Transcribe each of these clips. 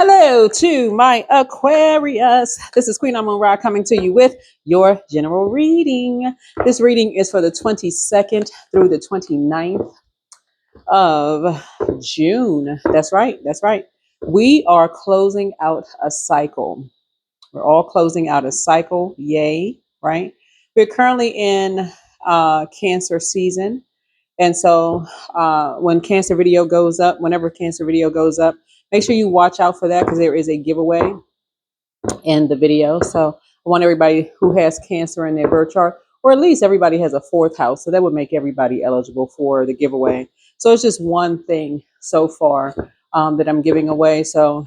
Hello to my Aquarius. This is Queen Amun Ra coming to you with your general reading. This reading is for the 22nd through the 29th of June. That's right. That's right. We are closing out a cycle. We're all closing out a cycle. Yay. Right. We're currently in Cancer season. And so when Cancer video goes up, whenever Cancer video goes up, make sure you watch out for that because there is a giveaway in the video. So I want everybody who has Cancer in their birth chart, or at least everybody has a fourth house. So that would make everybody eligible for the giveaway. So it's just one thing so far that I'm giving away. So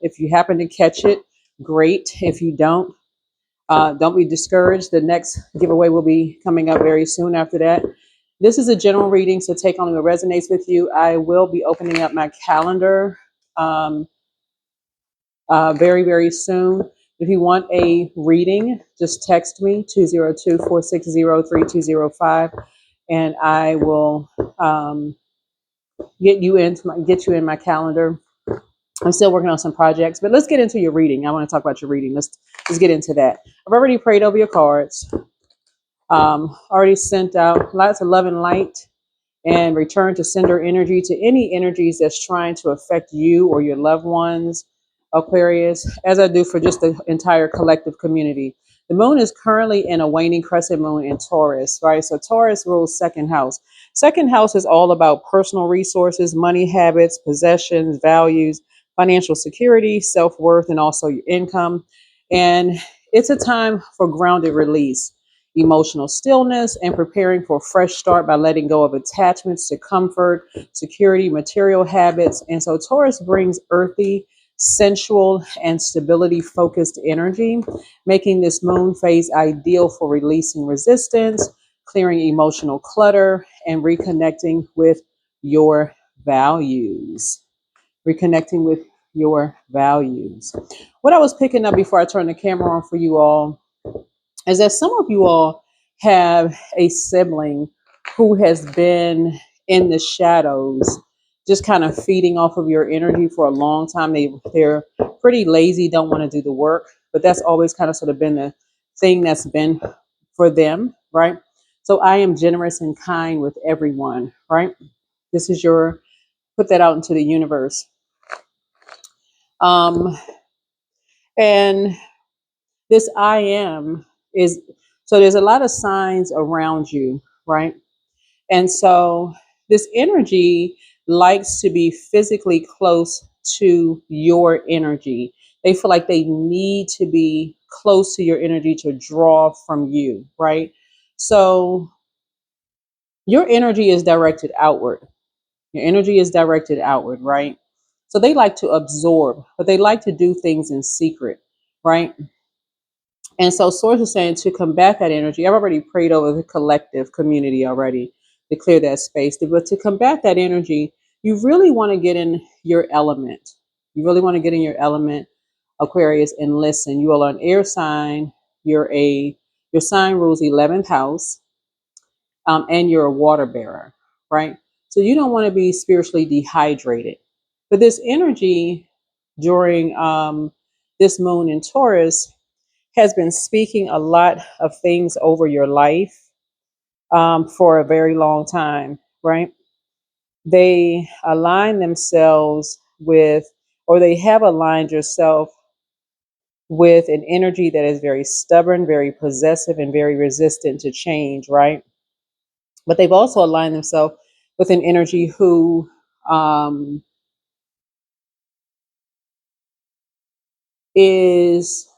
if you happen to catch it, great. If you don't be discouraged. The next giveaway will be coming up very soon after that. This is a general reading, so take on what resonates with you. I will be opening up my calendar very, very soon. If you want a reading, just text me 202-460-3205, and I will get you in my calendar. I'm still working on some projects, but let's get into your reading. I want to talk about your reading. Let's get into that. I've already prayed over your cards. Already sent out lots of love and light and return to sender energy to any energies that's trying to affect you or your loved ones, Aquarius, as I do for just the entire collective community. The moon is currently in a waning crescent moon in Taurus, right? So Taurus rules second house. Second house is all about personal resources, money habits, possessions, values, financial security, self-worth, and also your income. And it's a time for grounded release, emotional stillness, and preparing for a fresh start by letting go of attachments to comfort, security, material habits. And so Taurus brings earthy, sensual, and stability focused energy, making this moon phase ideal for releasing resistance, clearing emotional clutter, and reconnecting with your values. Reconnecting with your values. What I was picking up before I turn the camera on for you all is that some of you all have a sibling who has been in the shadows, just kind of feeding off of your energy for a long time. They're pretty lazy, don't want to do the work, but that's always kind of sort of been the thing that's been for them, right? So I am generous and kind with everyone, right? This is your, put that out into the universe. And this I am is, so there's a lot of signs around you, right? And so this energy likes to be physically close to your energy. They feel like they need to be close to your energy to draw from you, right? So your energy is directed outward. Your energy is directed outward, right? So they like to absorb, but they like to do things in secret, right? And so Source is saying to combat that energy, I've already prayed over the collective community already to clear that space. But to combat that energy, you really want to get in your element. You really want to get in your element, Aquarius, and listen. You are an air sign. Your sign rules 11th house, and you're a water bearer, right? So you don't want to be spiritually dehydrated. But this energy during this moon in Taurus has been speaking a lot of things over your life for a very long time, right? They align themselves with, or they have aligned yourself with an energy that is very stubborn, very possessive, and very resistant to change, right? But they've also aligned themselves with an energy who is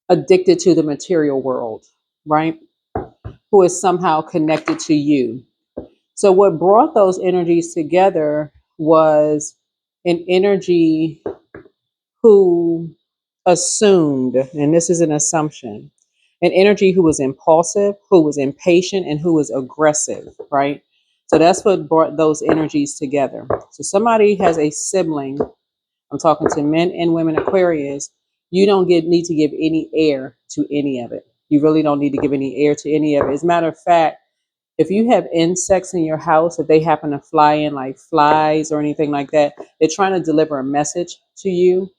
addicted to the material world, right? Who is somehow connected to you. So what brought those energies together was an energy who assumed, and this is an assumption, an energy who was impulsive, who was impatient, and who was aggressive, right? So that's what brought those energies together. So somebody has a sibling. I'm talking to men and women Aquarius. You don't need to give any air to any of it. You really don't need to give any air to any of it. As a matter of fact, If you have insects in your house, if they happen to fly in like flies or anything like that, they're trying to deliver a message to you.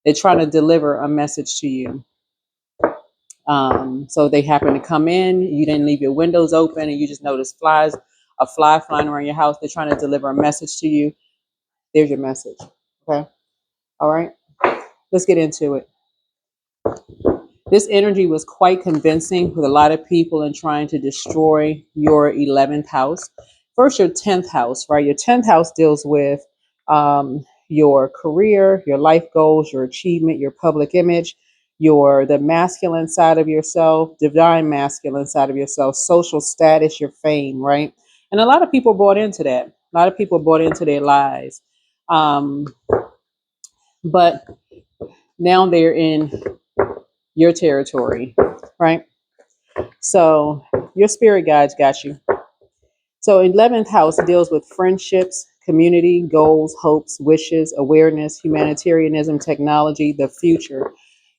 They're trying to deliver a message to you. So they happen to come in, you didn't leave your windows open, and you just notice a fly flying around your house. They're trying to deliver a message to you. There's your message. Okay. All right. Let's get into it. This energy was quite convincing with a lot of people in trying to destroy your 11th house. First, your 10th house, right? Your 10th house deals with your career, your life goals, your achievement, your public image, the masculine side of yourself, divine masculine side of yourself, social status, your fame, right? And a lot of people bought into that. A lot of people bought into their lies. Um, but now they're in your territory, right? So your spirit guides got you. So 11th house deals with friendships, community, goals, hopes, wishes, awareness, humanitarianism, technology, the future.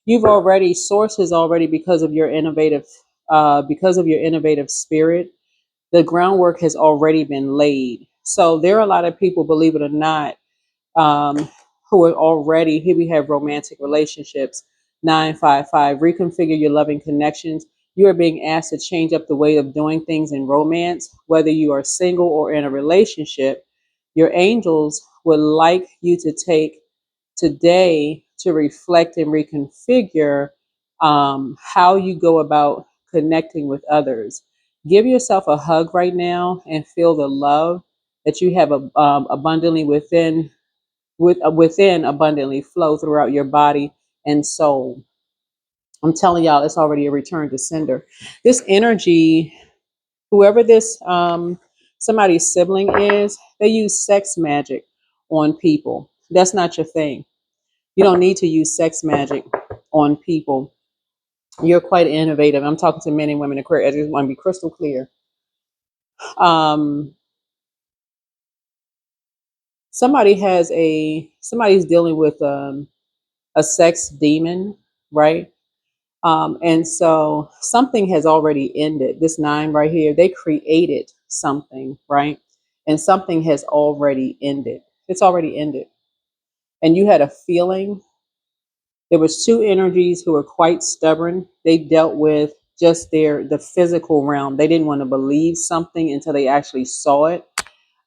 You've already, source has already, because of your innovative spirit, the groundwork has already been laid. So there are a lot of people, believe it or not, um, who are already, here we have romantic relationships. 955, reconfigure your loving connections. You are being asked to change up the way of doing things in romance, whether you are single or in a relationship. Your angels would like you to take today to reflect and reconfigure how you go about connecting with others. Give yourself a hug right now and feel the love that you have abundantly within abundantly flow throughout your body and soul. I'm telling y'all, it's already a return to sender. This energy, whoever this somebody's sibling is, they use sex magic on people. That's not your thing. You don't need to use sex magic on people. You're quite innovative. I'm talking to men and women in Aquarius. I just want to be crystal clear. Um, somebody's dealing with a sex demon, right? And so something has already ended. This nine right here, they created something, right? And something has already ended. It's already ended. And you had a feeling. There was two energies who were quite stubborn. They dealt with just the physical realm. They didn't want to believe something until they actually saw it.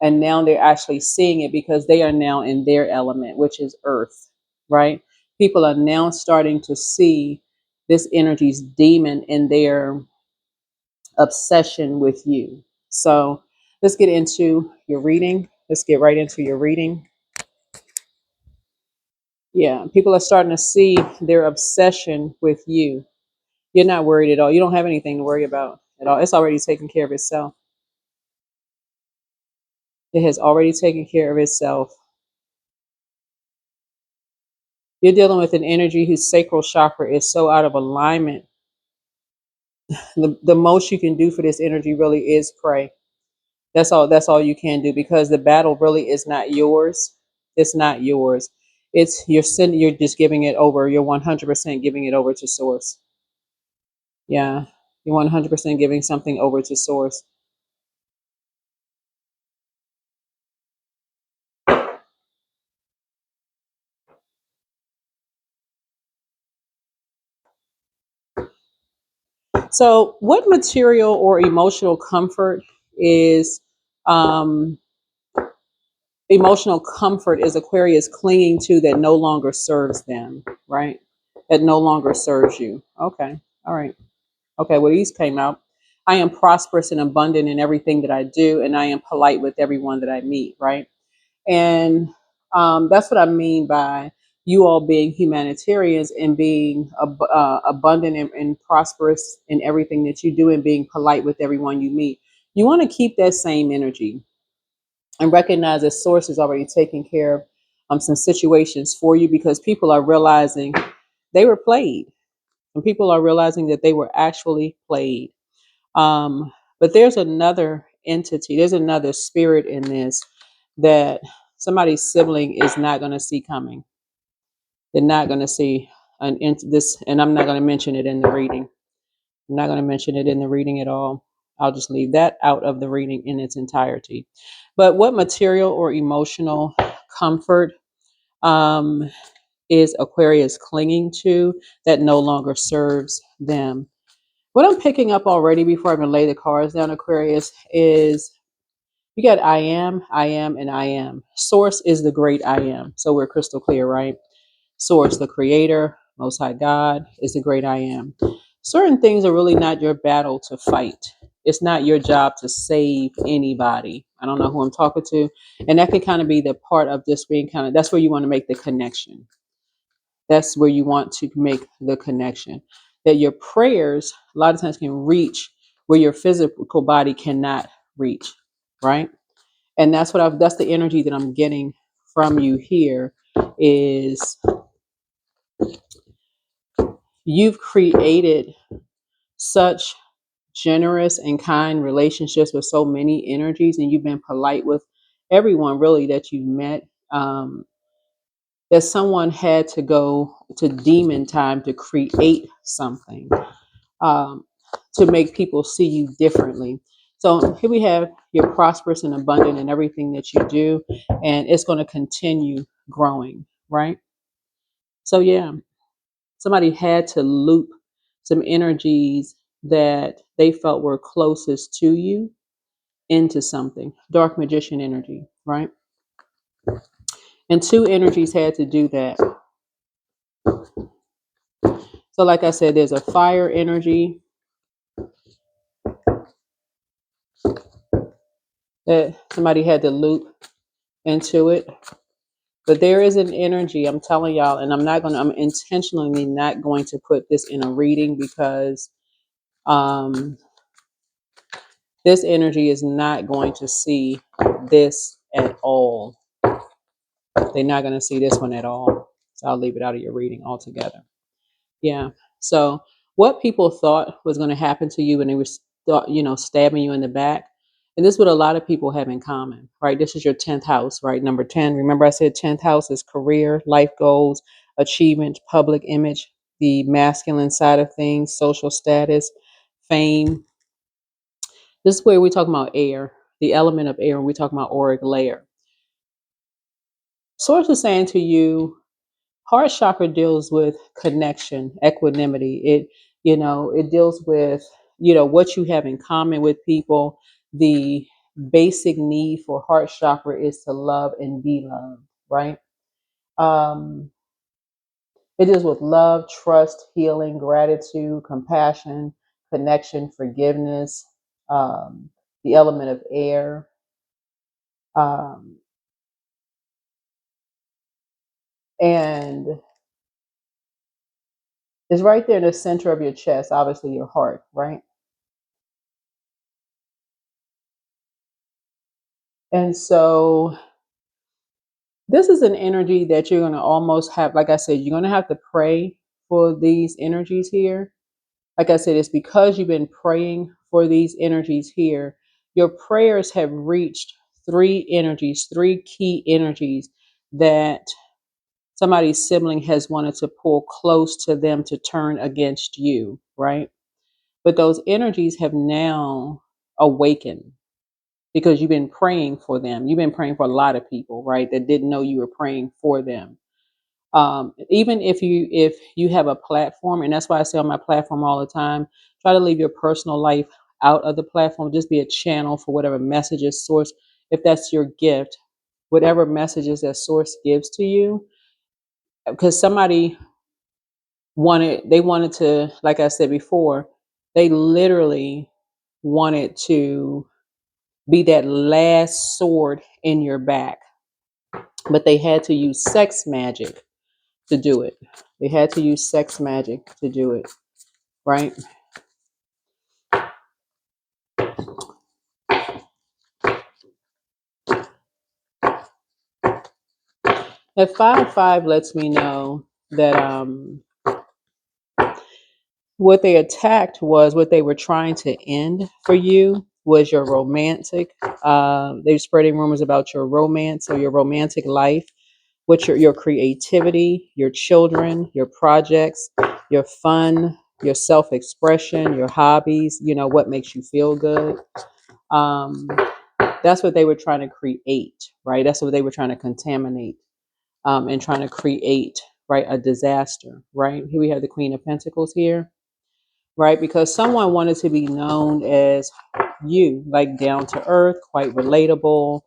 And now they're actually seeing it because they are now in their element, which is earth, right? People are now starting to see this energy's demon in their obsession with you. So let's get into your reading. Let's get right into your reading. Yeah, people are starting to see their obsession with you. You're not worried at all. You don't have anything to worry about at all. It's already taken care of itself. It has already taken care of itself. You're dealing with an energy whose sacral chakra is so out of alignment. The most you can do for this energy really is pray. That's all you can do, because the battle really is not yours. It's not yours. You're just giving it over. You're 100% giving it over to source. Yeah. You're 100% giving something over to source. So, what material or emotional comfort is um, Aquarius clinging to that no longer serves them, right? That no longer serves you. Okay. All right. Okay. Well, these came out. I am prosperous and abundant in everything that I do, and I am polite with everyone that I meet, right? And that's what I mean by you all being humanitarians and being abundant and prosperous in everything that you do and being polite with everyone you meet. You want to keep that same energy and recognize that source is already taking care of some situations for you, because people are realizing they were played, and people are realizing that they were actually played. But there's another entity, there's another spirit in this that somebody's sibling is not going to see coming. They're not going to see this, and I'm not going to mention it in the reading. I'm not going to mention it in the reading at all. I'll just leave that out of the reading in its entirety. But what material or emotional comfort um, is Aquarius clinging to that no longer serves them? What I'm picking up already before I even lay the cards down, Aquarius, is you got I am, and I am. Source is the great I am. So we're crystal clear, right? Source, the creator, most high God, is the great I am. Certain things are really not your battle to fight. It's not your job to save anybody. I don't know who I'm talking to. And that can kind of be the part of this being kind of, that's where you want to make the connection. That's where you want to make the connection. That your prayers, a lot of times, can reach where your physical body cannot reach, right? And that's the energy that I'm getting from you here is you've created such generous and kind relationships with so many energies, and you've been polite with everyone really that you've met. That someone had to go to demon time to create something, um, to make people see you differently. So here we have you're prosperous and abundant in everything that you do, and it's going to continue growing, right? So yeah, somebody had to loop some energies that they felt were closest to you into something. Dark magician energy, right? And two energies had to do that. So like I said, there's a fire energy that somebody had to loop into it. But there is an energy, I'm telling y'all, and I'm intentionally not going to put this in a reading because um, this energy is not going to see this at all. They're not going to see this one at all. So I'll leave it out of your reading altogether. Yeah. So what people thought was going to happen to you when they were, stabbing you in the back. And this is what a lot of people have in common, right? This is your 10th house, right? Number 10. Remember I said 10th house is career, life goals, achievement, public image, the masculine side of things, social status, fame. This is where we talk about air, the element of air when we talk about auric layer. Source is saying to you, heart chakra deals with connection, equanimity. It deals with, what you have in common with people. The basic need for heart chakra is to love and be loved, right? Um, it deals with love, trust, healing, gratitude, compassion, connection, forgiveness, the element of air. Um, and it's right there in the center of your chest, obviously your heart, right? And so this is an energy that you're going to almost have, like I said, you're going to have to pray for these energies here. Like I said, it's because you've been praying for these energies here. Your prayers have reached three key energies that somebody's sibling has wanted to pull close to them to turn against you, right? But those energies have now awakened because you've been praying for them. You've been praying for a lot of people, right, that didn't know you were praying for them. Even if you have a platform, and that's why I say on my platform all the time, try to leave your personal life out of the platform. Just be a channel for whatever messages source, if that's your gift, whatever messages that source gives to you. Because somebody wanted to, like I said before, they literally wanted to be that last sword in your back, but they had to use sex magic to do it. They had to use sex magic to do it, right? At 5-5 lets me know that what they attacked was what they were trying to end for you was your romantic. They're spreading rumors about your romance or your romantic life, what your creativity, your children, your projects, your fun, your self-expression, your hobbies, you know, what makes you feel good. Um, that's what they were trying to create, right? That's what they were trying to contaminate, and trying to create, right, a disaster, right? Here we have the Queen of Pentacles here, right? Because someone wanted to be known as you, like down to earth, quite relatable,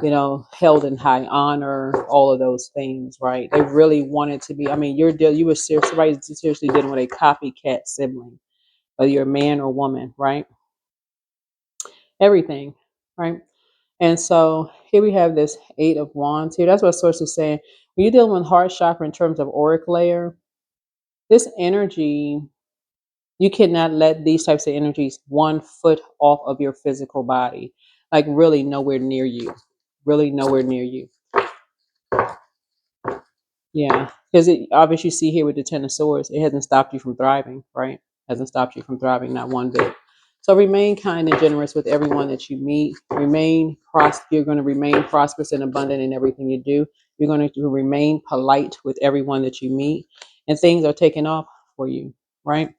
you know, held in high honor, all of those things, right? They really wanted to be. I mean, you were seriously dealing with a copycat sibling, whether you're a man or woman, right? Everything, right? And so here we have this Eight of Wands here. That's what Source is saying. When you're dealing with heart chakra in terms of auric layer, this energy, you cannot let these types of energies 1 foot off of your physical body. Like really nowhere near you. Really nowhere near you. Yeah. Because it obviously you see here with the Ten of Swords, it hasn't stopped you from thriving, right? Hasn't stopped you from thriving, not one bit. So remain kind and generous with everyone that you meet. You're going to remain prosperous and abundant in everything you do. You're going to remain polite with everyone that you meet. And things are taking off for you, right?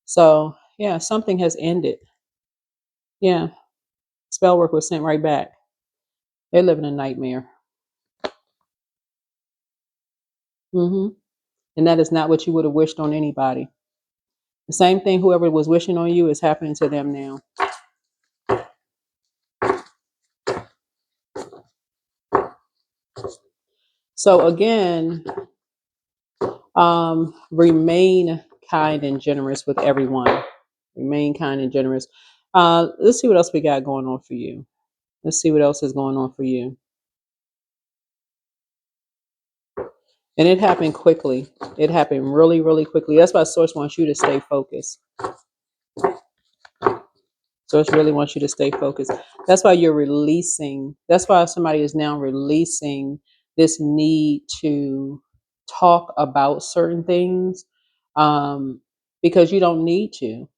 So yeah, something has ended. Yeah. Spell work was sent right back. They're living a nightmare. And that is not what you would have wished on anybody. The same thing whoever was wishing on you is happening to them now. So again, remain kind and generous with everyone. Remain kind and generous. Let's see what else we got going on for you. Let's see what else is going on for you. And it happened quickly. It happened really, really quickly. That's why Source wants you to stay focused. Source really wants you to stay focused. That's why you're releasing. That's why somebody is now releasing this need to talk about certain things, because you don't need to.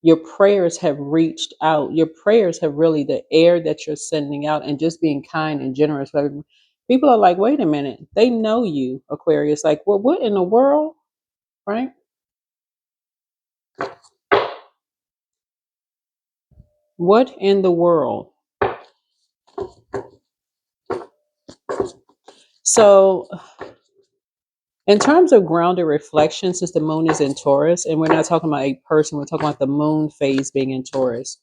Your prayers have reached out. Your prayers have really the air that you're sending out and just being kind and generous. People are like, wait a minute. They know you, Aquarius. Like, well, what in the world? Right? What in the world? So in terms of grounded reflection, since the moon is in Taurus, and we're not talking about a person, we're talking about the moon phase being in Taurus.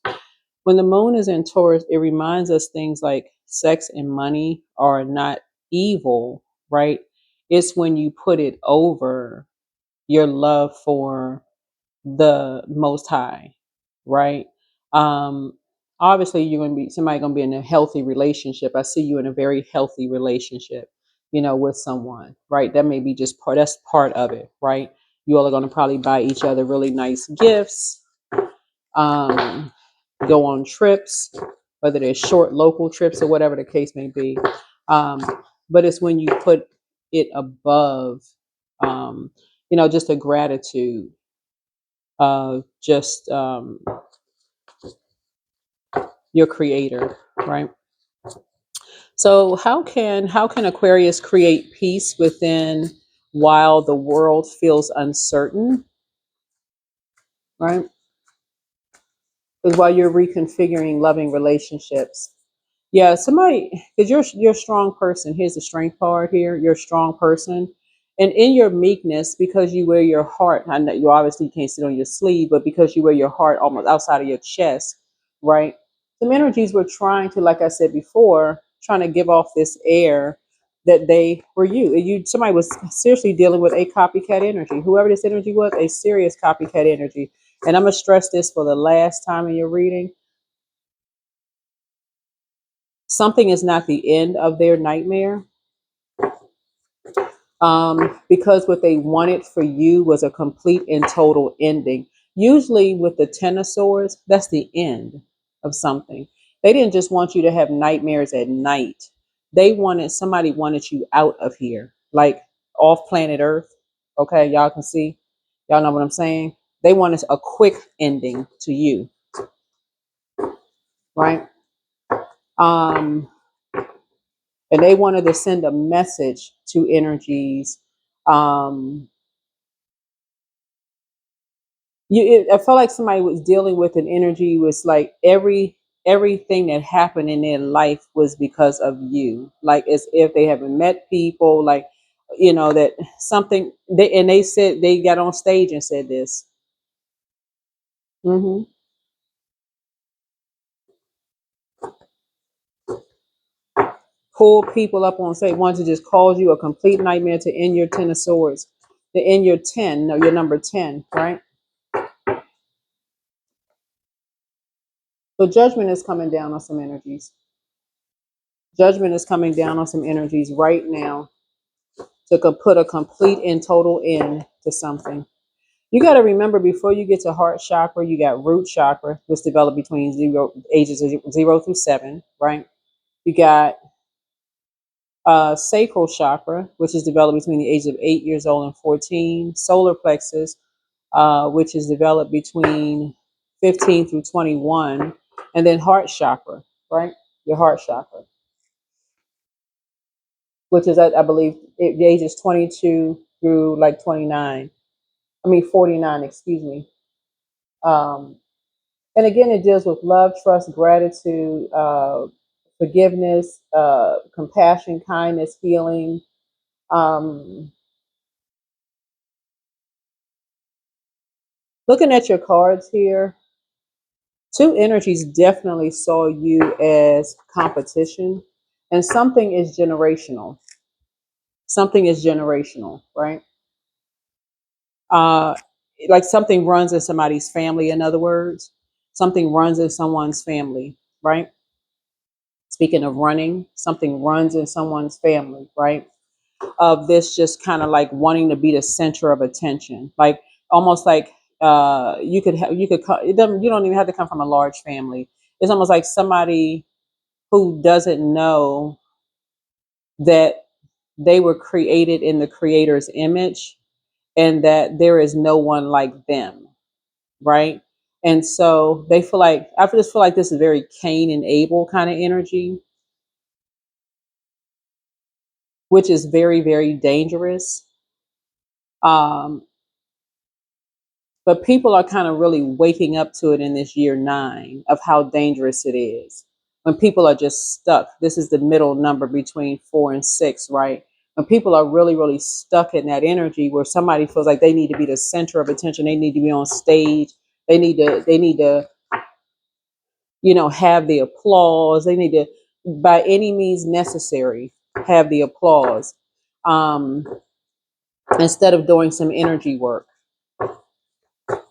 When the moon is in Taurus, it reminds us things like sex and money are not evil, right? It's when you put it over your love for the Most High, right? Um, Obviously, you're gonna be somebody gonna be in a healthy relationship. I see you in a very healthy relationship, you know, with someone, right? That may be just part. That's part of it, right? You all are gonna probably buy each other really nice gifts, um, go on trips, whether they're short local trips or whatever the case may be. Um, but it's when you put it above, um, you know, just a gratitude of just your creator, right? So how can Aquarius create peace within while the world feels uncertain, right? Because while you're reconfiguring loving relationships. Yeah, somebody, because you're a strong person. Here's the strength part here. You're a strong person. And in your meekness, because you wear your heart, I know you obviously can't sit on your sleeve, but because you wear your heart almost outside of your chest, right? Some energies were trying to, like I said before, trying to give off this air that they were you. Somebody was seriously dealing with a copycat energy. Whoever this energy was, a serious copycat energy. And I'm gonna stress this for the last time in your reading. Something is not the end of their nightmare, because what they wanted for you was a complete and total ending. Usually with the Ten of Swords, that's the end of something. They didn't just want you to have nightmares at night. Somebody wanted you out of here, like off planet Earth. Okay, y'all can see, y'all know what I'm saying? They wanted a quick ending to you, right? Um, and they wanted to send a message to energies, um, I felt like somebody was dealing with an energy was like everything that happened in their life was because of you, like as if they haven't met people, like that something they said they got on stage and said this. hmm Pull people up on stage, wanted to just cause you a complete nightmare to end your 10 of swords, to end your 10, no, your number 10, right? So judgment is coming down on some energies. Judgment is coming down on some energies right now to put a complete and total end to something. You got to remember, before you get to heart chakra, you got root chakra, which developed between ages of 0 through 7, right? You got sacral chakra, which is developed between the ages of 8 years old and 14. Solar plexus, which is developed between 15 through 21, and then heart chakra, right? Your heart chakra, which is, I believe, the ages 22 through like 29. I mean, 49, excuse me. Um, and again, it deals with love, trust, gratitude, forgiveness, compassion, kindness, healing. Um, Looking at your cards here, two energies definitely saw you as competition, and something is generational. Something is generational, right? Uh, like something runs in somebody's family, in other words, something runs in someone's family, right? Speaking of running, something runs in someone's family, right? Of this just kind of like wanting to be the center of attention, like almost like you don't even have to come from a large family. It's almost like somebody who doesn't know that they were created in the creator's image and that there is no one like them, right? And so they feel like, I just feel like this is very Cain and Abel kind of energy, which is very, very dangerous. Um, but people are kind of really waking up to it in this year 9 of how dangerous it is. When people are just stuck, this is the middle number between 4 and 6, right? When people are really, really stuck in that energy where somebody feels like they need to be the center of attention, they need to be on stage, they need to have the applause, they need to, by any means necessary, have the applause, um, instead of doing some energy work.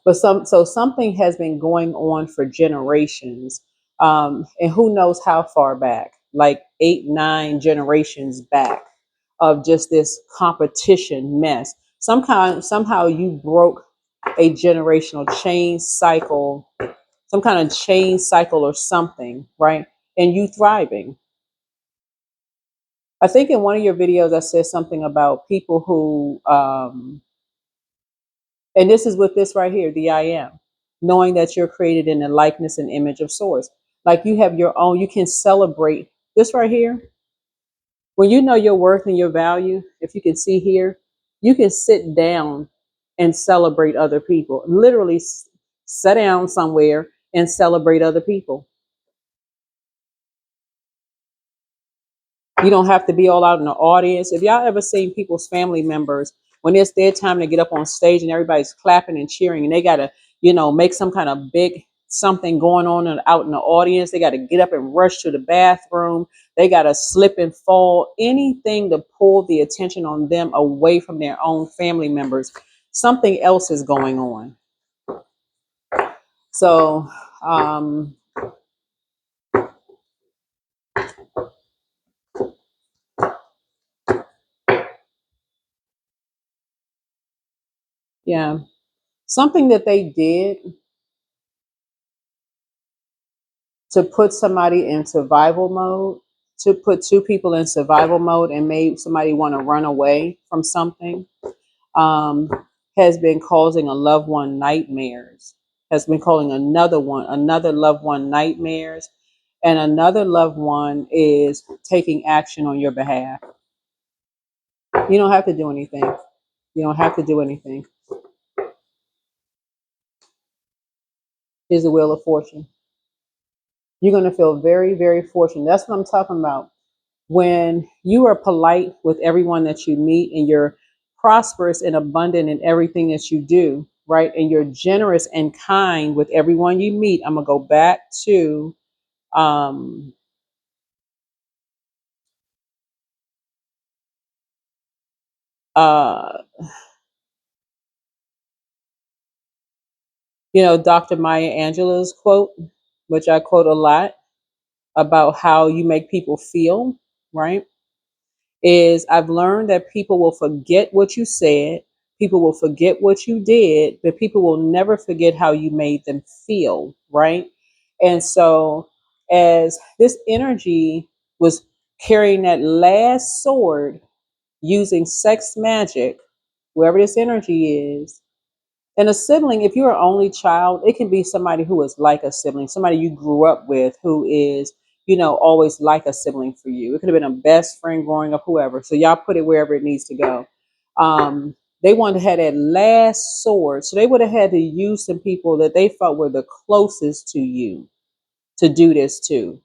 But something has been going on for generations, and who knows how far back, like 8, 9 generations back, of just this competition mess. Somehow you broke a generational chain cycle, some kind of chain cycle or something, right? And you thriving. I think in one of your videos I said something about people who and this is with this right here, the I am, knowing that you're created in the likeness and image of source. Like you have your own, you can celebrate this right here. When you know your worth and your value, if you can see here, you can sit down and celebrate other people. Literally sit down somewhere and celebrate other people. You don't have to be all out in the audience. If y'all ever seen people's family members, when it's their time to get up on stage and everybody's clapping and cheering and they got to, make some kind of big something going on out in the audience, they got to get up and rush to the bathroom. They got to slip and fall, anything to pull the attention on them away from their own family members. Something else is going on. So, yeah, something that they did to put somebody in survival mode, to put two people in survival mode and made somebody want to run away from something, um, has been causing a loved one nightmares, has been calling another loved one nightmares, and another loved one is taking action on your behalf. You don't have to do anything. You don't have to do anything. Here's the Wheel of Fortune. You're going to feel very, very fortunate. That's what I'm talking about. When you are polite with everyone that you meet and you're prosperous and abundant in everything that you do, right? And you're generous and kind with everyone you meet. I'm going to go back to um, uh, Dr. Maya Angelou's quote, which I quote a lot, about how you make people feel, right? Is I've learned that people will forget what you said, people will forget what you did, but people will never forget how you made them feel, right? And so, as this energy was carrying that last sword using sex magic, wherever this energy is, and a sibling, if you're an only child, it can be somebody who is like a sibling, somebody you grew up with who is, always like a sibling for you. It could have been a best friend growing up, whoever. So y'all put it wherever it needs to go. They wanted to have that last sword. So they would have had to use some people that they felt were the closest to you to do this to,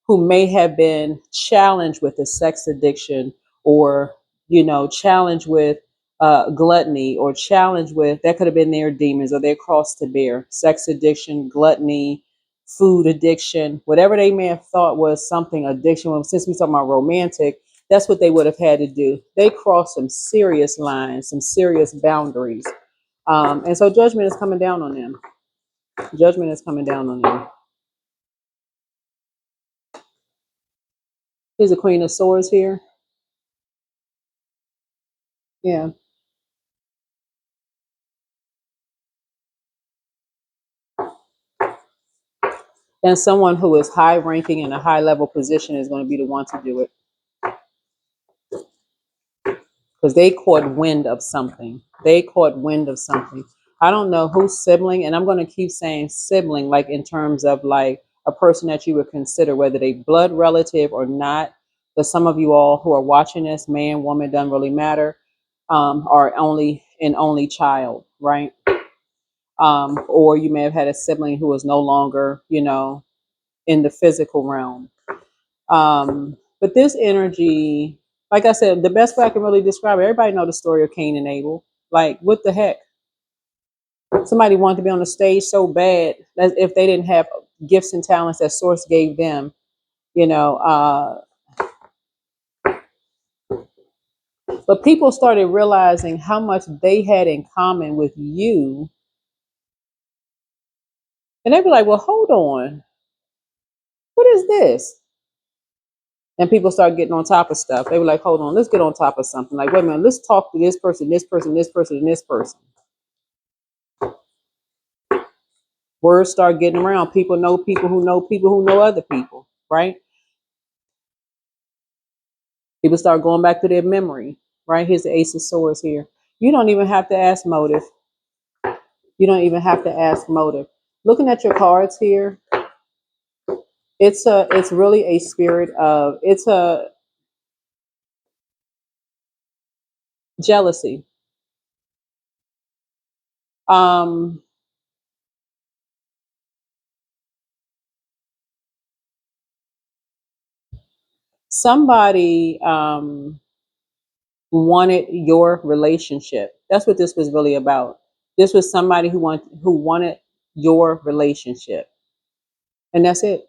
who may have been challenged with a sex addiction, or challenged with gluttony, or challenged with, that could have been their demons or their cross to bear: sex addiction, gluttony, food addiction, whatever they may have thought was something addiction. Well, since we talk about romantic, that's what they would have had to do. They crossed some serious lines, some serious boundaries, and so judgment is coming down on them. Judgment is coming down on them. Here's the Queen of Swords here. Yeah. And someone who is high ranking in a high level position is going to be the one to do it, because they caught wind of something. They caught wind of something. I don't know whose sibling, and I'm going to keep saying sibling, like in terms of like a person that you would consider, whether they blood relative or not. But some of you all who are watching this, man, woman, doesn't really matter, are only an only child, right? Or you may have had a sibling who is no longer, in the physical realm. But this energy, like I said, the best way I can really describe it, everybody know the story of Cain and Abel. Like, what the heck? Somebody wanted to be on the stage so bad that if they didn't have gifts and talents that Source gave them, you know. But people started realizing how much they had in common with you. And they'd be like, well, hold on. What is this? And people start getting on top of stuff. They were like, hold on, let's get on top of something. Like, wait a minute, let's talk to this person, this person, this person, and this person. Words start getting around. People know people who know people who know other people, right? People start going back to their memory, right? Here's the Ace of Swords here. You don't even have to ask motive. You don't even have to ask motive. Looking at your cards here, it's really a spirit of, it's a jealousy. Um, somebody wanted your relationship. That's what this was really about. This was somebody who wanted your relationship, and that's it.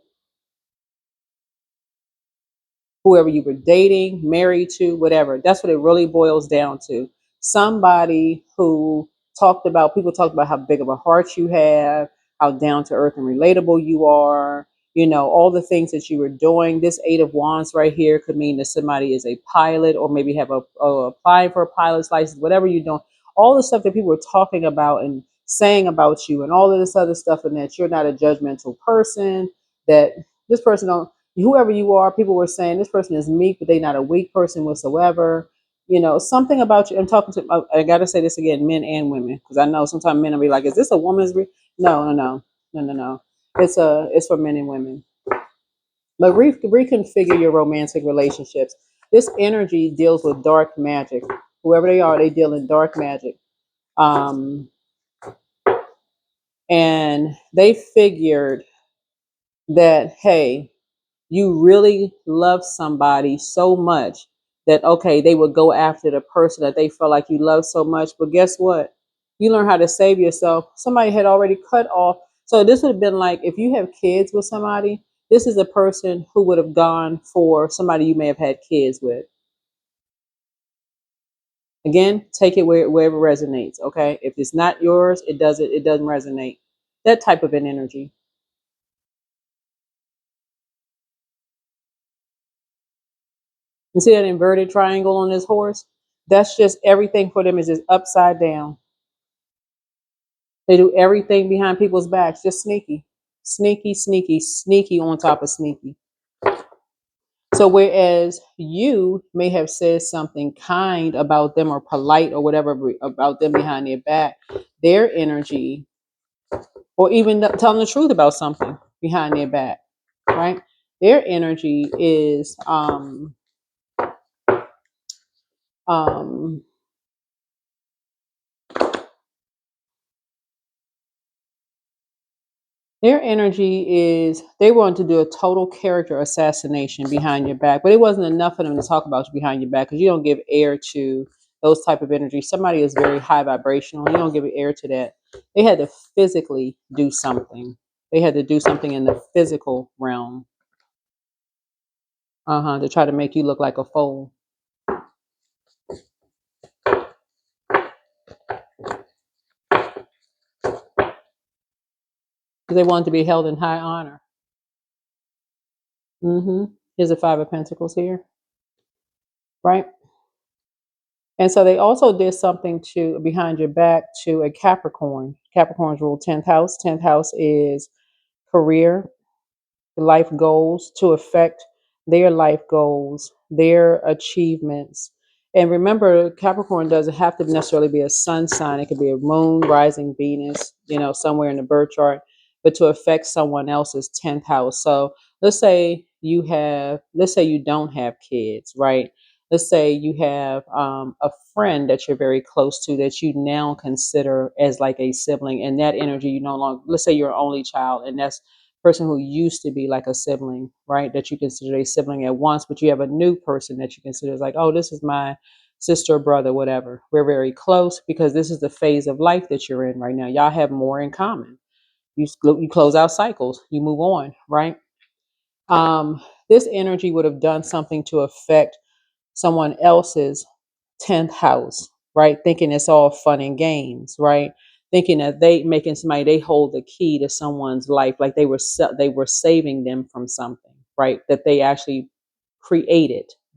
Whoever you were dating, married to, whatever. That's what it really boils down to. Somebody who people talked about how big of a heart you have, how down to earth and relatable you are, all the things that you were doing. This Eight of Wands right here could mean that somebody is a pilot, or maybe have applying for a pilot's license, whatever you're doing. All the stuff that people were talking about and saying about you, and all of this other stuff, and that you're not a judgmental person, that this person don't, whoever you are, people were saying this person is meek, but they're not a weak person whatsoever. Something about you. I'm talking to, I got to say this again, men and women, because I know sometimes men will be like, is this a woman's? No, no, no, no, no, no. It's for men and women. But reconfigure your romantic relationships. This energy deals with dark magic. Whoever they are, they deal in dark magic. Um, And they figured that, hey, you really love somebody so much that, okay, they would go after the person that they felt like you love so much. But guess what? You learn how to save yourself. Somebody had already cut off. So this would have been like, if you have kids with somebody, this is a person who would have gone for somebody you may have had kids with. Again, take it wherever it resonates. Okay. If it's not yours, it doesn't resonate. That type of an energy. You see that inverted triangle on this horse? That's just everything for them is just upside down. They do everything behind people's backs, just sneaky, sneaky, sneaky, sneaky on top of sneaky. So whereas you may have said something kind about them or polite or whatever about them behind their back, their energy, or even telling the truth about something behind their back, right? Their energy is um their energy is they want to do a total character assassination behind your back, but it wasn't enough for them to talk about you behind your back because you don't give air to those type of energy. Somebody is very high vibrational. You don't give air to that. They had to physically do something. They had to do something in the physical realm, to try to make you look like a fool. Because they wanted to be held in high honor. Here's a Five of Pentacles here, right? And so they also did something to behind your back to a Capricorn. Capricorns rule 10th house. 10th house is career, life goals, to affect their life goals, their achievements. And remember, Capricorn doesn't have to necessarily be a sun sign. It could be a moon, rising Venus, somewhere in the birth chart, but to affect someone else's 10th house. So let's say you don't have kids, right? Let's say you have a friend that you're very close to that you now consider as like a sibling, and that energy you no longer, let's say you're an only child, and that's person who used to be like a sibling, right? That you consider a sibling at once, but you have a new person that you consider is like, oh, this is my sister or brother, whatever. We're very close because this is the phase of life that you're in right now. Y'all have more in common. You close out cycles, you move on, right? This energy would have done something to affect someone else's 10th house, right? Thinking it's all fun and games, right? Thinking that they hold the key to someone's life, like they were saving them from something, right? That they actually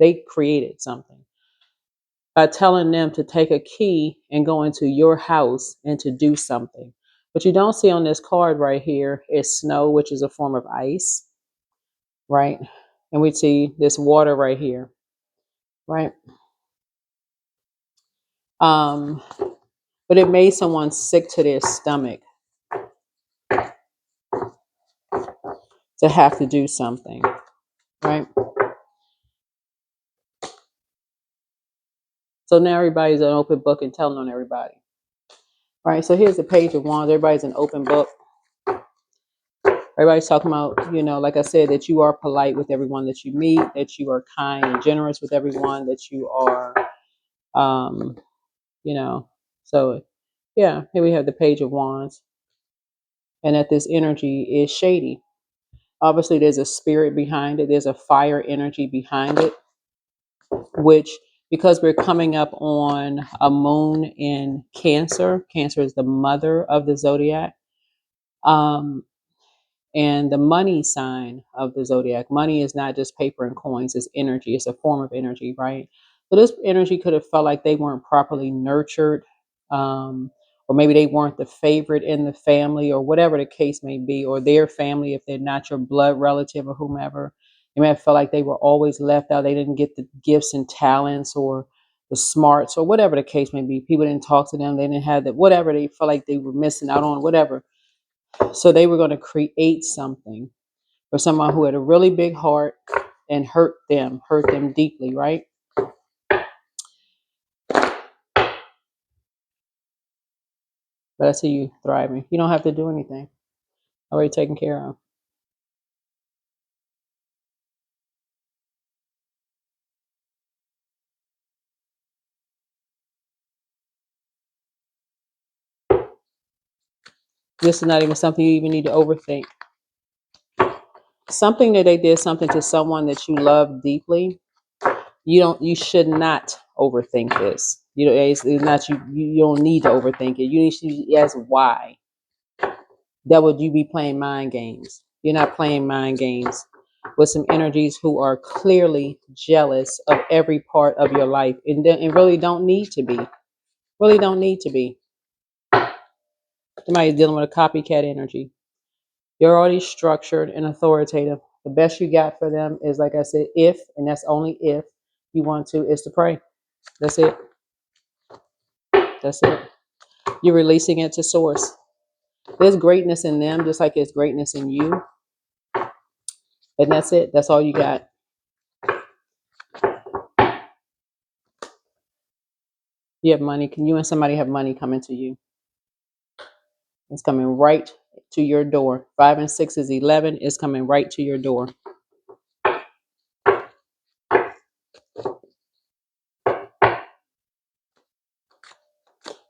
they created something by telling them to take a key and go into your house and to do something. What you don't see on this card right here is snow, which is a form of ice, right? And we see this water right here, right? Um, but it made someone sick to their stomach to have to do something, right? So now everybody's an open book and telling on everybody, right? So here's the Page of Wands. Everybody's an open book. Everybody's talking about, like I said, that you are polite with everyone that you meet, that you are kind and generous with everyone, that you are, um, you know. So, yeah, here we have the Page of Wands, and that this energy is shady. Obviously, there's a spirit behind it. There's a fire energy behind it, which, because we're coming up on a moon in Cancer. Cancer is the mother of the zodiac. Um, and the money sign of the zodiac. Money is not just paper and coins, it's energy. It's a form of energy, right? So this energy could have felt like they weren't properly nurtured, or maybe they weren't the favorite in the family, or whatever the case may be, or their family, if they're not your blood relative or whomever. They may have felt like they were always left out. They didn't get the gifts and talents or the smarts or whatever the case may be. People didn't talk to them. They didn't have that, whatever they felt like they were missing out on, whatever. So they were going to create something for someone who had a really big heart and hurt them deeply, right? but I see you thriving. You don't have to do anything. Already taken care of. This is not even something you even need to overthink. Something that they did something to someone that you love deeply. You should not overthink this. It's not you don't need to overthink it. You need to ask why. That would you be playing mind games. You're not playing mind games with some energies who are clearly jealous of every part of your life and really don't need to be. Really don't need to be. Somebody's dealing with a copycat energy. You're already structured and authoritative. The best you got for them is, like I said, if, and that's only if you want to, is to pray. That's it. That's it. You're releasing it to source. There's greatness in them, just like there's greatness in you. And that's it. That's all you got. You have money. Can you and somebody have money coming to you? It's coming right to your door. 5 and 6 is 11. It's coming right to your door.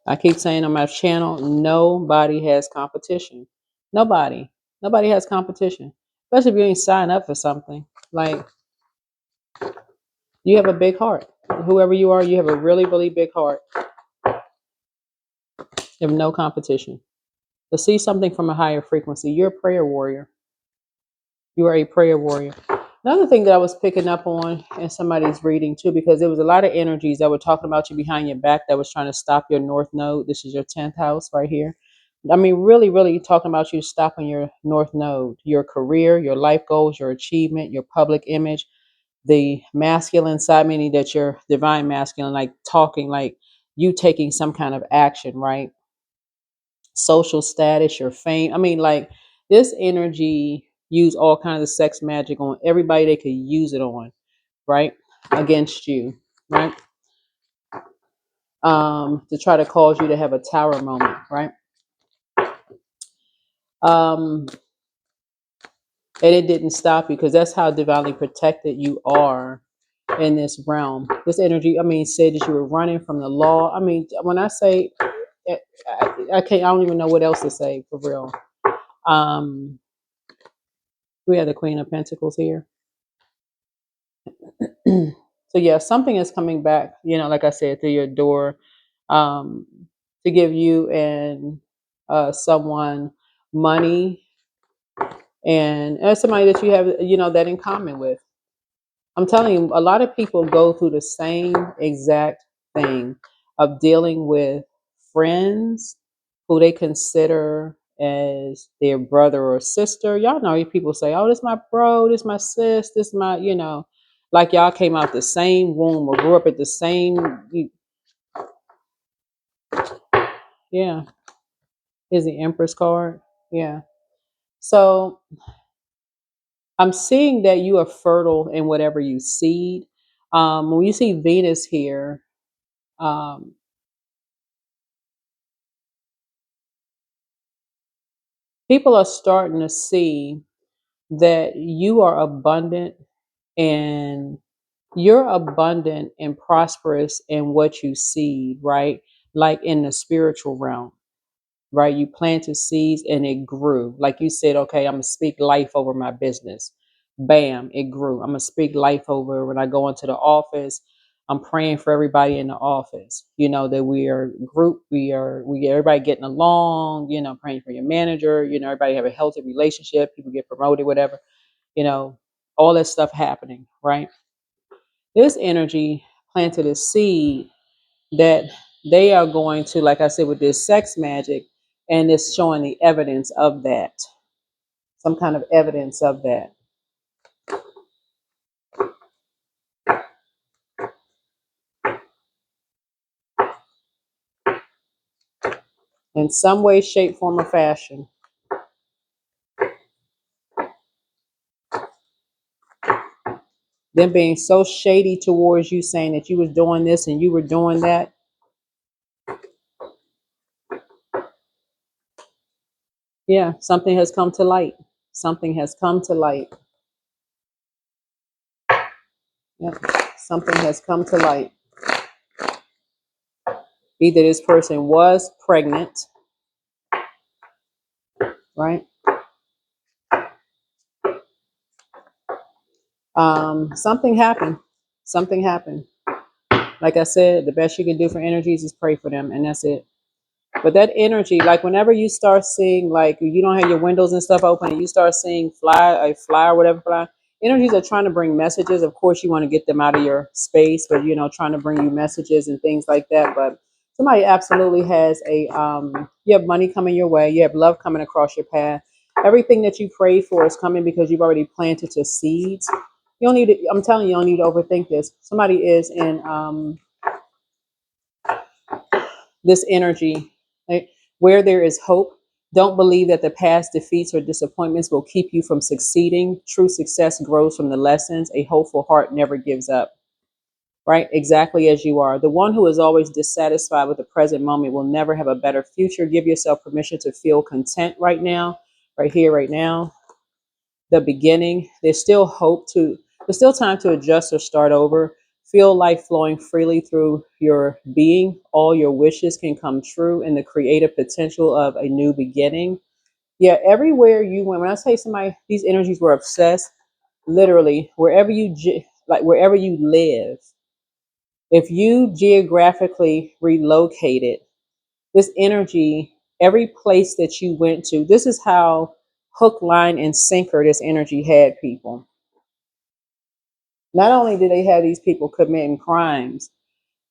I keep saying on my channel, nobody has competition. Nobody. Nobody has competition. Especially if you ain't sign up for something. Like, you have a big heart. Whoever you are, you have a really, really big heart. You have no competition. To see something from a higher frequency, you're a prayer warrior. You are a prayer warrior. Another thing that I was picking up on in somebody's reading too, because there was a lot of energies that were talking about you behind your back that was trying to stop your north node. This is your 10th house right here. I mean, really, really talking about you stopping your north node, your career, your life goals, your achievement, your public image, the masculine side, meaning that you're divine masculine, like talking, like you taking some kind of action, right? Social status, your fame. I mean, like this energy use all kinds of sex magic on everybody they could use it on, right? Against you, right? To try to cause you to have a tower moment, right? Um, and it didn't stop you because that's how divinely protected you are in this realm. This energy, I mean, said that you were running from the law. I mean, when I say, I can't, I don't even know what else to say for real. Um, we have the Queen of Pentacles here. So yeah, something is coming back, like I said, through your door, um, to give you and someone money and somebody that you have, that in common with. I'm telling you, a lot of people go through the same exact thing of dealing with friends who they consider as their brother or sister. Y'all know people say, oh, this my bro, this my sis, this my, like y'all came out the same womb or grew up at the same. Yeah. Is the Empress card. Yeah. So I'm seeing that you are fertile in whatever you seed. When you see Venus here, um, people are starting to see that you are abundant and you're abundant and prosperous in what you seed, right? Like in the spiritual realm, right? You planted seeds and it grew. Like you said, okay, I'm going to speak life over my business. Bam, it grew. I'm going to speak life over when I go into the office. I'm praying for everybody in the office, that we are group, we everybody getting along, praying for your manager, everybody have a healthy relationship, people get promoted, whatever, you know, all that stuff happening, right? This energy planted a seed that they are going to, like I said, with this sex magic, and it's showing the evidence of that, some kind of evidence of that. In some way, shape, form, or fashion. Them being so shady towards you, saying that you was doing this and you were doing that. Yeah, something has come to light. Something has come to light. Yep. Something has come to light. Either this person was pregnant, right? Something happened. Something happened. Like I said, the best you can do for energies is pray for them, and that's it. But that energy, like whenever you start seeing, like you don't have your windows and stuff open, and you start seeing a fly or whatever fly, energies are trying to bring messages. Of course, you want to get them out of your space, but trying to bring you messages and things like that. But somebody absolutely has you have money coming your way, you have love coming across your path. Everything that you prayed for is coming because you've already planted your seeds. You don't need to, I'm telling you, you don't need to overthink this. Somebody is in this energy, right? Where there is hope, don't believe that the past defeats or disappointments will keep you from succeeding. True success grows from the lessons. A hopeful heart never gives up, right? Exactly as you are. The one who is always dissatisfied with the present moment will never have a better future. Give yourself permission to feel content right now, right here, right now. The beginning. There's still time to adjust or start over. Feel life flowing freely through your being. All your wishes can come true in the creative potential of a new beginning. Yeah, everywhere you went, when I say somebody, these energies were obsessed, literally, wherever you live, if you geographically relocated, this energy, every place that you went to, this is how hook, line, and sinker this energy had people. Not only do they have these people committing crimes,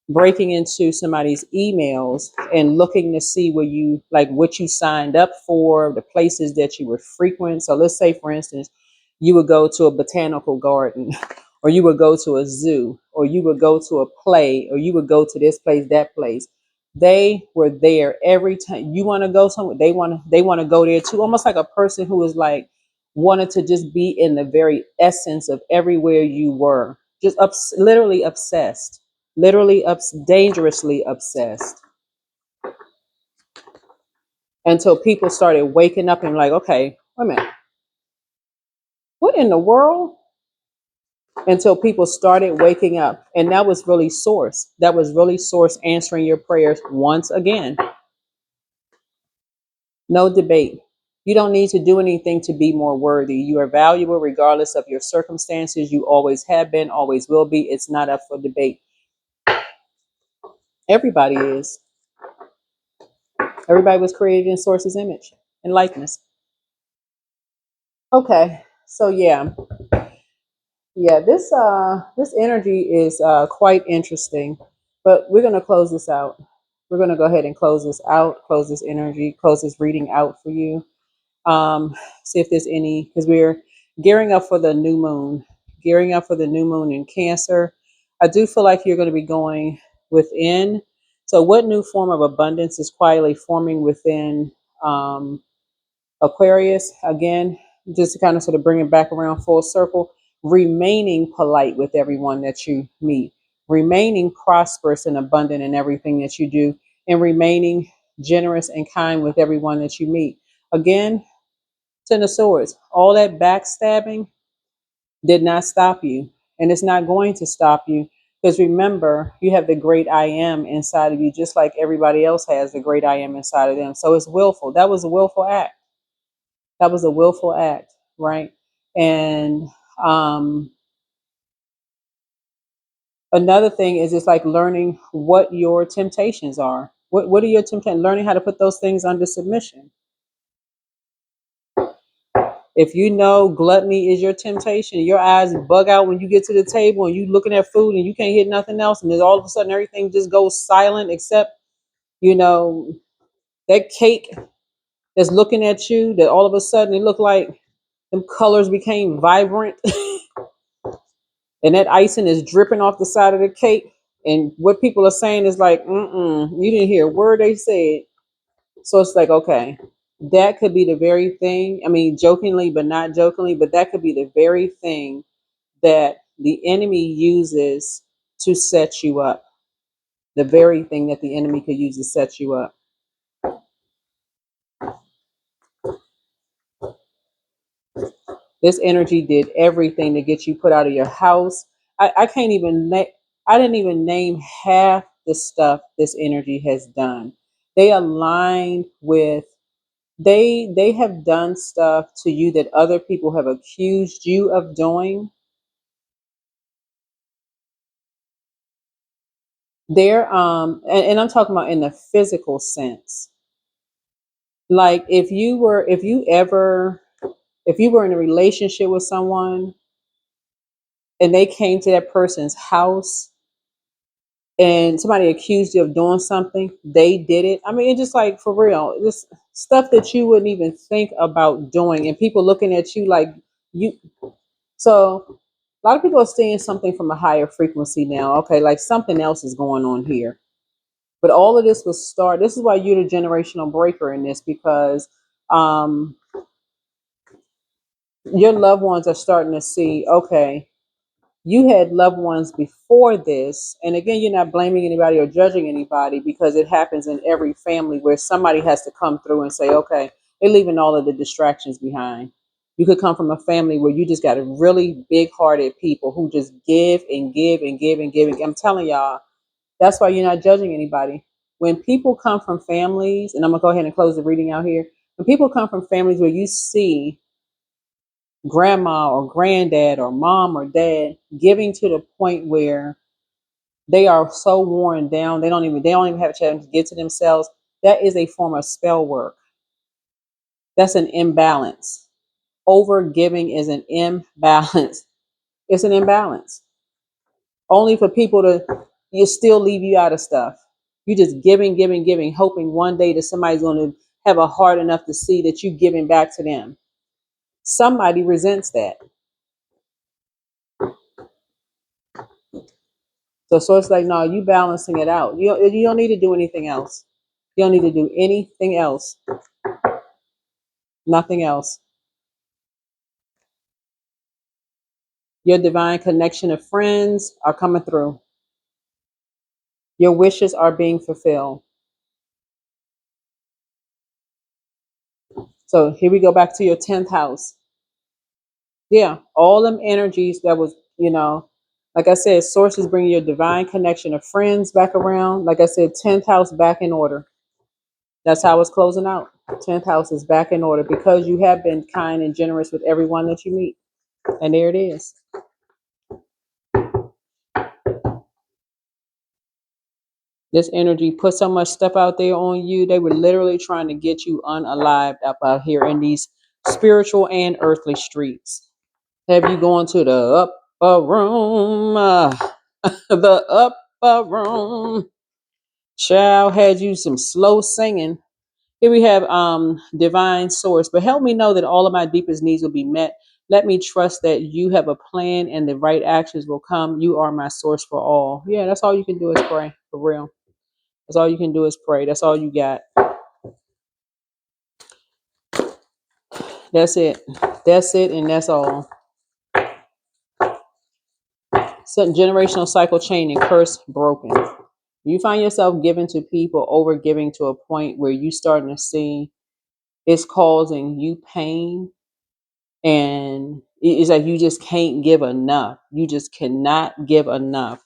breaking into somebody's emails and looking to see what you signed up for, the places that you would frequent. So let's say, for instance, you would go to a botanical garden, or you would go to a zoo, or you would go to a play, or you would go to this place, that place. They were there every time you want to go somewhere. They want to go there too, almost like a person who is like wanted to just be in the very essence of everywhere you were, just literally obsessed, dangerously obsessed, until people started waking up and like, okay, wait a minute, what in the world? Until people started waking up, and that was really source answering your prayers once again. No debate. You don't need to do anything to be more worthy. You are valuable regardless of your circumstances. You always have been, always will be. It's not up for debate. Everybody is. Everybody was created in source's image and likeness. Okay, so yeah, this energy is quite interesting, but we're gonna close this out. We're gonna go ahead and close this out, close this energy, close this reading out for you. See if there's any, because we're gearing up for the new moon, in Cancer. I do feel like you're going to be going within. So, what new form of abundance is quietly forming within um, Aquarius? Again, just to kind of sort of bring it back around full circle, remaining polite with everyone that you meet, remaining prosperous and abundant in everything that you do, and remaining generous and kind with everyone that you meet. Again, Ten of Swords, all that backstabbing did not stop you, and it's not going to stop you, because remember, you have the great I am inside of you, just like everybody else has the great I am inside of them. So it's willful. That was a willful act. That was a willful act, right? And um, another thing is, it's like learning what your temptations are. What are your temptations? Learning how to put those things under submission. If you know gluttony is your temptation, your eyes bug out when you get to the table and you looking at food and you can't hit nothing else, and then all of a sudden everything just goes silent except, you know, that cake that's looking at you, that all of a sudden it looked like them colors became vibrant and that icing is dripping off the side of the cake. And what people are saying is like, you didn't hear a word they said. So it's like, okay, that could be the very thing. I mean, jokingly, but not jokingly, but that could be the very thing that the enemy uses to set you up. The very thing that the enemy could use to set you up. This energy did everything to get you put out of your house. I can't even I didn't even name half the stuff this energy has done. They aligned with they have done stuff to you that other people have accused you of doing. They're and I'm talking about in the physical sense. Like if you were in a relationship with someone and they came to that person's house and somebody accused you of doing something, they did it. I mean, it's just like for real, just stuff that you wouldn't even think about doing, and people looking at you like you. So a lot of people are seeing something from a higher frequency now. Okay, like something else is going on here. But all of this was start. This is why you're the generational breaker in this, because um, your loved ones are starting to see. Okay, you had loved ones before this, and again, you're not blaming anybody or judging anybody, because it happens in every family where somebody has to come through and say, okay, they're leaving all of the distractions behind. You could come from a family where you just got a really big hearted people who just give and give and give and give. I'm telling y'all, that's why you're not judging anybody. When people come from families, and I'm gonna go ahead and close the reading out here. When people come from families where you see grandma or granddad or mom or dad giving to the point where they are so worn down, they don't even have a chance to get to themselves, that is a form of spell work. That's an imbalance. Over giving is an imbalance. It's an imbalance. Only for people to you still leave you out of stuff. You just giving, giving, giving, hoping one day that somebody's going to have a heart enough to see that you giving back to them. Somebody resents that. So it's like, no, you balancing it out. You don't need to do anything else. You don't need to do anything else. Nothing else. Your divine connection of friends are coming through. Your wishes are being fulfilled. So here we go back to your 10th house. Yeah, all them energies that was, like I said, sources bring your divine connection of friends back around. Like I said, 10th house back in order. That's how it's closing out. 10th house is back in order because you have been kind and generous with everyone that you meet. And there it is. This energy put so much stuff out there on you. They were literally trying to get you unalived up out here in these spiritual and earthly streets. Have you going to the upper room? The upper room. Child had you some slow singing. Here we have divine source. But help me know that all of my deepest needs will be met. Let me trust that you have a plan and the right actions will come. You are my source for all. Yeah, that's all you can do is pray, for real. That's all you can do is pray. That's all you got. That's it. That's it, and that's all. So, generational cycle chain and curse broken. You find yourself giving to people, over giving to a point where you starting to see it's causing you pain, and it's like you just can't give enough. You just cannot give enough.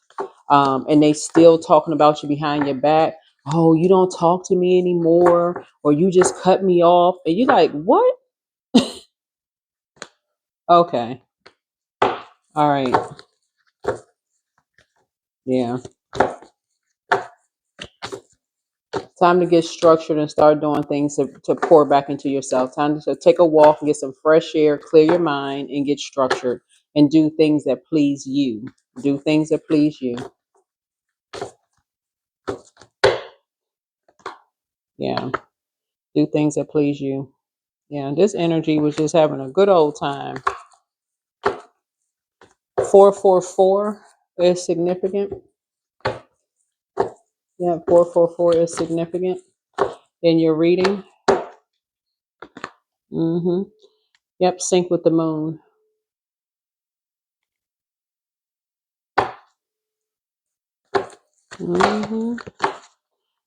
And they still talking about you behind your back. Oh, you don't talk to me anymore, or you just cut me off, and you're like, what? Okay, all right, yeah. Time to get structured and start doing things to pour back into yourself. Time to take a walk and get some fresh air, clear your mind, and get structured and do things that please you. Do things that please you. Yeah. Do things that please you. Yeah. This energy was just having a good old time. 444 is significant. Yeah, 444 is significant in your reading. Mm-hmm. Yep, sync with the moon. Mm-hmm.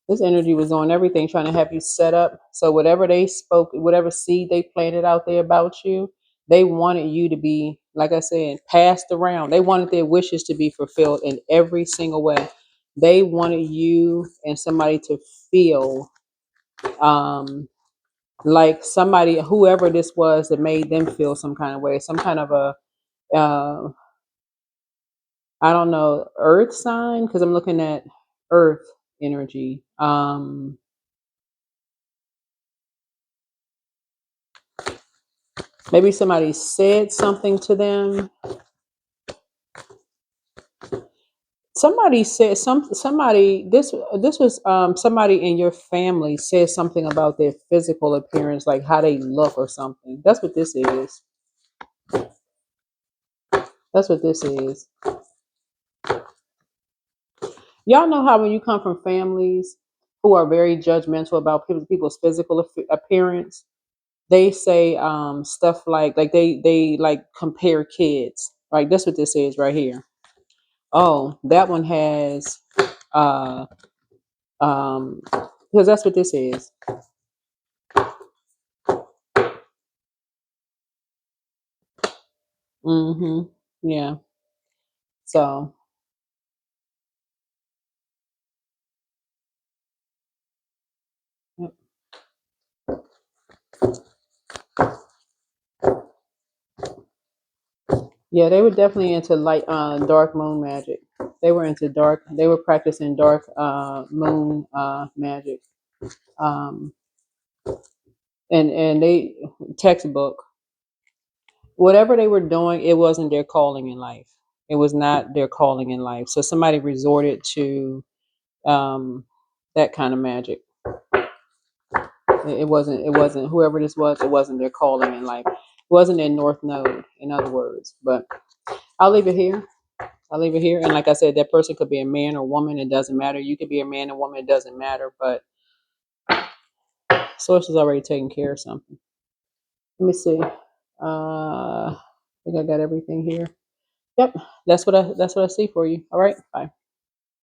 This energy was on everything, trying to have you set up. So whatever they spoke, whatever seed they planted out there about you, They wanted you to be, like I said, passed around. They wanted their wishes to be fulfilled in every single way. They wanted you and somebody to feel um, like somebody, whoever this was, that made them feel some kind of way, some kind of a, I don't know, earth sign, because I'm looking at earth energy. Maybe somebody said something to them. Somebody said somebody, this was somebody in your family said something about their physical appearance, like how they look or something. That's what this is. That's what this is. Y'all know how when you come from families who are very judgmental about people's physical appearance, they say stuff like they like compare kids. Right? That's what this is right here. Oh, that one has uh because that's what this is. Mm-hmm. Yeah. So yep. Yeah, they were definitely into light dark moon magic. They were practicing dark moon magic. Um and they textbook. Whatever they were doing, it wasn't their calling in life. It was not their calling in life. So somebody resorted to um that kind of magic. It wasn't whoever this was, it wasn't their calling in life. It wasn't their north node, in other words. But I'll leave it here. I'll leave it here. And like I said, that person could be a man or woman, it doesn't matter. You could be a man or woman, it doesn't matter. But source is already taking care of something. Let me see. I think I got everything here. Yep, that's what I see for you. All right, bye.